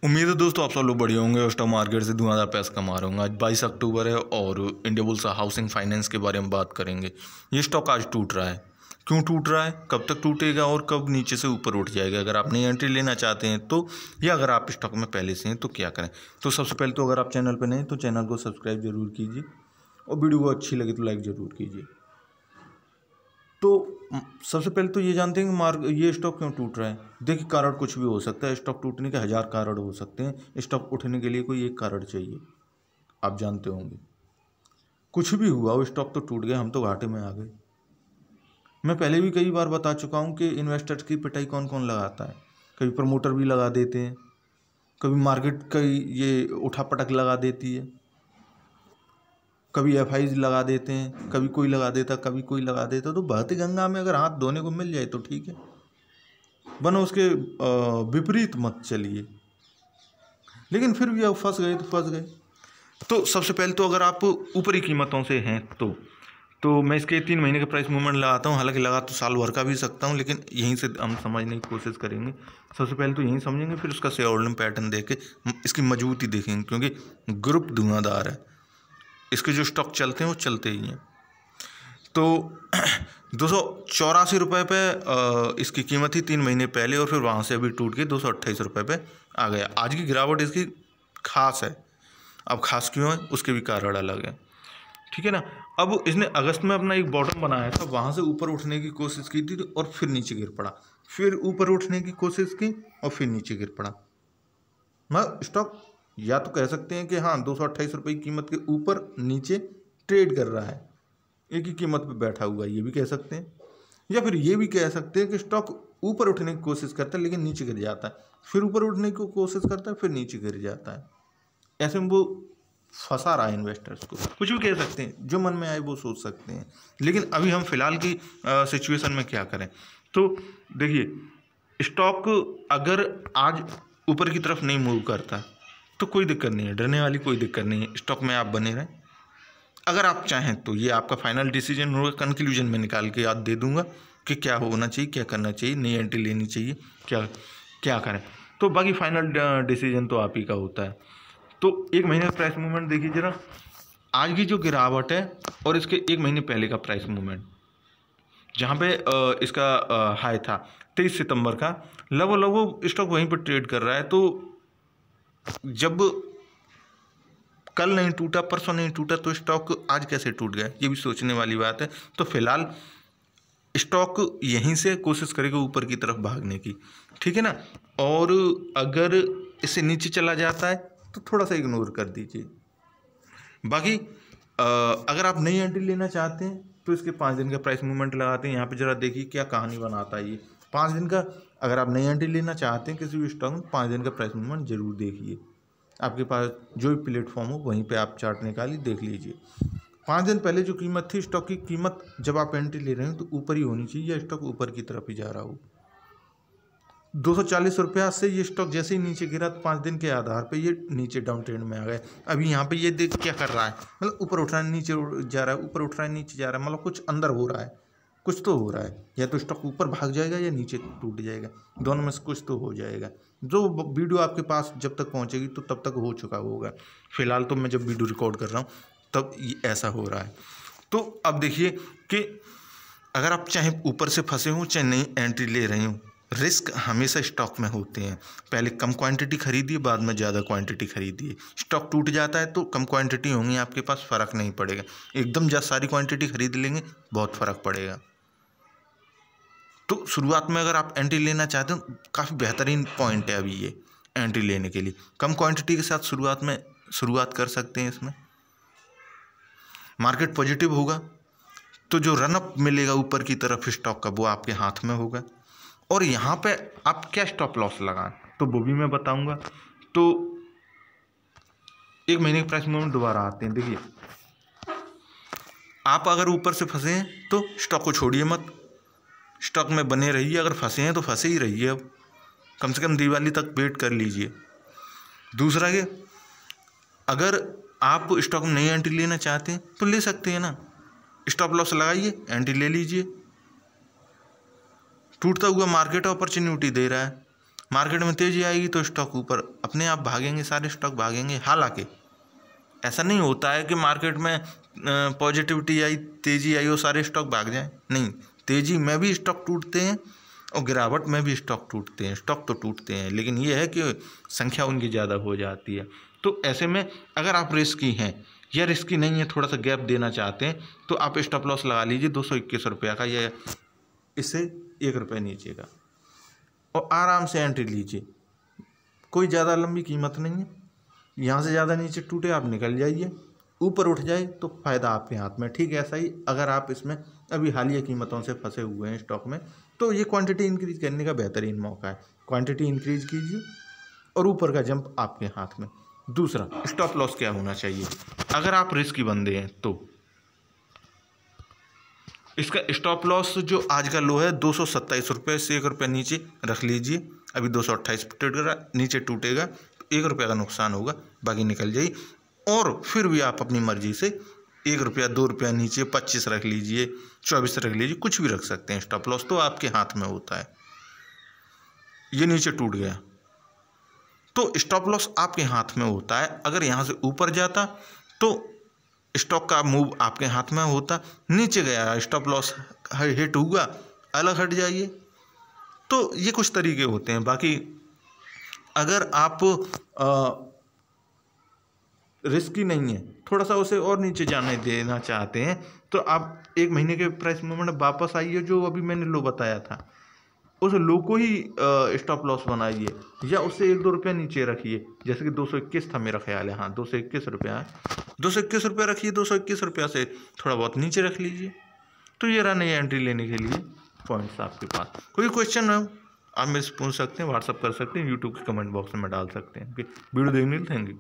उम्मीद है दोस्तों आप सब लोग बढ़िया होंगे और स्टॉक मार्केट से धुआंधार पैसा कमा रहे होंगे। आज 22 अक्टूबर है और इंडिया बुल्स हाउसिंग फाइनेंस के बारे में बात करेंगे। ये स्टॉक आज टूट रहा है, क्यों टूट रहा है, कब तक टूटेगा और कब नीचे से ऊपर उठ जाएगा। अगर आप नई एंट्री लेना चाहते हैं तो, या अगर आप स्टॉक में पहले से हैं तो क्या करें। तो सबसे पहले तो अगर आप चैनल पर नहीं तो चैनल को सब्सक्राइब जरूर कीजिए और वीडियो को अच्छी लगे तो लाइक ज़रूर कीजिए। तो सबसे पहले तो ये जानते हैं कि ये स्टॉक क्यों टूट रहा है। देखिए, कारण कुछ भी हो सकता है। स्टॉक टूटने के 1000 कारण हो सकते हैं। स्टॉक उठने के लिए कोई एक कारण चाहिए, आप जानते होंगे। कुछ भी हुआ वो स्टॉक तो टूट गया, हम तो घाटे में आ गए। मैं पहले भी कई बार बता चुका हूँ कि इन्वेस्टर्स की पिटाई कौन कौन लगाता है। कभी प्रमोटर भी लगा देते हैं, कभी मार्केट का ये उठापटक लगा देती है, कभी एफआईज लगा देते हैं, कभी कोई लगा देता, कभी कोई लगा देता। तो बहती गंगा में अगर हाथ धोने को मिल जाए तो ठीक है, वरना उसके विपरीत मत चलिए। लेकिन फिर भी अब फंस गए तो फंस गए। तो सबसे पहले तो अगर आप ऊपरी कीमतों से हैं तो मैं इसके 3 महीने का प्राइस मूवमेंट लगाता हूँ। हालांकि लगा तो साल भर का भी सकता हूँ, लेकिन यहीं से हम समझने की कोशिश करेंगे। सबसे पहले तो यहीं समझेंगे, फिर उसका शेयर होल्डिंग पैटर्न देख के इसकी मजबूती देखेंगे, क्योंकि ग्रुप धुआंधार है। इसके जो स्टॉक चलते हैं वो चलते ही हैं। तो 284 रुपये पे इसकी कीमत थी 3 महीने पहले, और फिर वहाँ से अभी टूट के 228 रुपये पे आ गया। आज की गिरावट इसकी खास है। अब खास क्यों है उसके भी कारण अलग है, ठीक है ना। अब इसने अगस्त में अपना एक बॉटम बनाया था, वहाँ से ऊपर उठने की कोशिश की थी और फिर नीचे गिर पड़ा, फिर ऊपर उठने की कोशिश की और फिर नीचे गिर पड़ा। मतलब स्टॉक या तो कह सकते हैं कि हाँ 228 रुपये की कीमत के ऊपर नीचे ट्रेड कर रहा है, एक ही कीमत पे बैठा हुआ है, ये भी कह सकते हैं। या फिर ये भी कह सकते हैं कि स्टॉक ऊपर उठने की कोशिश करता है लेकिन नीचे गिर जाता है, फिर ऊपर उठने की कोशिश करता है, फिर नीचे गिर जाता है। ऐसे में वो फंसा रहा है इन्वेस्टर्स को। कुछ भी कह सकते हैं, जो मन में आए वो सोच सकते हैं। लेकिन अभी हम फिलहाल की सिचुएशन में क्या करें। तो देखिए, स्टॉक अगर आज ऊपर की तरफ नहीं मूव करता तो कोई दिक्कत नहीं है, डरने वाली कोई दिक्कत नहीं है। स्टॉक में आप बने रहें। अगर आप चाहें तो ये आपका फाइनल डिसीजन होगा, कंक्लूजन में निकाल के याद दे दूंगा कि क्या होना चाहिए, क्या करना चाहिए, नई एंट्री लेनी चाहिए, क्या क्या करें। तो बाकी फाइनल डिसीजन तो आप ही का होता है। तो 1 महीने का प्राइस मूवमेंट देखिए जरा, आज की जो गिरावट है और इसके 1 महीने पहले का प्राइस मूवमेंट, जहाँ पे इसका हाई था 23 सितंबर का, लगभग स्टॉक वहीं पर ट्रेड कर रहा है। तो जब कल नहीं टूटा, परसों नहीं टूटा, तो स्टॉक आज कैसे टूट गया, ये भी सोचने वाली बात है। तो फिलहाल स्टॉक यहीं से कोशिश करेगा ऊपर की तरफ भागने की, ठीक है ना। और अगर इससे नीचे चला जाता है तो थोड़ा सा इग्नोर कर दीजिए। बाकी अगर आप नई एंट्री लेना चाहते हैं तो इसके 5 दिन का प्राइस मूवमेंट लगाते हैं। यहाँ पे जरा देखिए क्या कहानी बनाता है ये 5 दिन का। अगर आप नई एंट्री लेना चाहते हैं किसी भी स्टॉक में, 5 दिन का प्राइस मूवमेंट जरूर देखिए। आपके पास जो भी प्लेटफॉर्म हो वहीं पे आप चार्ट निकालिए, देख लीजिए। 5 दिन पहले जो कीमत थी स्टॉक की, कीमत जब आप एंट्री ले रहे हो तो ऊपर ही होनी चाहिए, या स्टॉक ऊपर की तरफ ही जा रहा हो। 240 रुपया से ये स्टॉक जैसे ही नीचे गिरा तो 5 दिन के आधार पे ये नीचे डाउन ट्रेंड में आ गया। अभी यहाँ पे ये देख क्या कर रहा है, मतलब ऊपर उठ रहा है, नीचे जा रहा है, ऊपर उठ रहा है, नीचे जा रहा है। मतलब कुछ अंदर हो रहा है, कुछ तो हो रहा है। या तो स्टॉक ऊपर भाग जाएगा या नीचे टूट जाएगा, दोनों में से कुछ तो हो जाएगा। जो वीडियो आपके पास जब तक पहुँचेगी तो तब तक हो चुका होगा। फिलहाल तो मैं जब वीडियो रिकॉर्ड कर रहा हूँ तब ये ऐसा हो रहा है। तो अब देखिए कि अगर आप चाहे ऊपर से फंसे हों चाहे नई एंट्री ले रहे हों, रिस्क हमेशा स्टॉक में होते हैं। पहले कम क्वांटिटी खरीदिए, बाद में ज़्यादा क्वांटिटी खरीदिए। स्टॉक टूट जाता है तो कम क्वांटिटी होंगी आपके पास, फ़र्क नहीं पड़ेगा। एकदम सारी क्वांटिटी खरीद लेंगे बहुत फ़र्क पड़ेगा। तो शुरुआत में अगर आप एंट्री लेना चाहते हो, काफ़ी बेहतरीन पॉइंट है अभी ये एंट्री लेने के लिए। कम क्वांटिटी के साथ शुरुआत कर सकते हैं। इसमें मार्केट पॉजिटिव होगा तो जो रनअप मिलेगा ऊपर की तरफ स्टॉक का, वो आपके हाथ में होगा। और यहाँ पे आप क्या स्टॉप लॉस लगाएं तो वो भी मैं बताऊंगा। तो 1 महीने के प्राइस मूवमेंट दोबारा आते हैं। देखिए, आप अगर ऊपर से फंसे हैं तो स्टॉक को छोड़िए मत, स्टॉक में बने रहिए। अगर फंसे हैं तो फंसे ही रहिए, अब कम से कम दिवाली तक वेट कर लीजिए। दूसरा कि अगर आप स्टॉक में नई एंट्री लेना चाहते हैं तो ले सकते हैं ना, स्टॉप लॉस लगाइए, एंट्री ले लीजिए। टूटता हुआ मार्केट अपॉर्चुनिटी दे रहा है, मार्केट में तेज़ी आएगी तो स्टॉक ऊपर अपने आप भागेंगे, सारे स्टॉक भागेंगे। हालांकि ऐसा नहीं होता है कि मार्केट में पॉजिटिविटी आई, तेज़ी आई और सारे स्टॉक भाग जाएं, नहीं, तेज़ी में भी स्टॉक टूटते हैं और गिरावट में भी स्टॉक टूटते हैं। स्टॉक तो टूटते हैं, लेकिन ये है कि संख्या उनकी ज़्यादा हो जाती है। तो ऐसे में अगर आप रिस्की हैं या रिस्की नहीं है, थोड़ा सा गैप देना चाहते हैं, तो आप स्टॉप लॉस लगा लीजिए 221 रुपये का या इससे 1 रुपये नीचे का, और आराम से एंट्री लीजिए। कोई ज़्यादा लंबी कीमत नहीं है, यहाँ से ज़्यादा नीचे टूटे आप निकल जाइए, ऊपर उठ जाए तो फ़ायदा आपके हाथ में। ठीक है, ऐसा ही अगर आप इसमें अभी हालिया कीमतों से फंसे हुए हैं स्टॉक में, तो ये क्वांटिटी इंक्रीज करने का बेहतरीन मौका है। क्वांटिटी इंक्रीज कीजिए और ऊपर का जंप आपके हाथ में। दूसरा, स्टॉप लॉस क्या होना चाहिए अगर आप रिस्की बंदे हैं तो। इसका स्टॉप लॉस जो आज का लो है 227 रुपये से 1 रुपये नीचे रख लीजिए। अभी 228 टूट रहा, नीचे टूटेगा 1 रुपये का नुकसान होगा, बाकी निकल जाइए। और फिर भी आप अपनी मर्जी से 1 रुपया 2 रुपया नीचे 25 रख लीजिए, 24 रख लीजिए, कुछ भी रख सकते हैं। स्टॉप लॉस तो आपके हाथ में होता है। ये नीचे टूट गया तो स्टॉप लॉस आपके हाथ में होता है। अगर यहाँ से ऊपर जाता तो स्टॉक का मूव आपके हाथ में होता, नीचे गया स्टॉप लॉस हिट हुआ, अलग हट जाइए। तो ये कुछ तरीके होते हैं। बाकी अगर आप रिस्की नहीं है, थोड़ा सा उसे और नीचे जाने देना चाहते हैं, तो आप 1 महीने के प्राइस मूवमेंट वापस आइए, जो अभी मैंने लो बताया था उस लो को ही स्टॉप लॉस बनाइए, या उससे 1-2 रुपया नीचे रखिए। जैसे कि 221 था मेरा ख्याल है, हाँ 221 रुपया है, 221 रुपया रखिए, 221 रुपया से थोड़ा बहुत नीचे रख लीजिए। तो ये रहा नई एंट्री लेने के लिए पॉइंट्स आपके पास। कोई क्वेश्चन हो आप मेरे से पूछ सकते हैं, व्हाट्सअप कर सकते हैं, यूट्यूब के कमेंट बॉक्स में डाल सकते हैं। वीडियो देखने के लिए थैंक यू।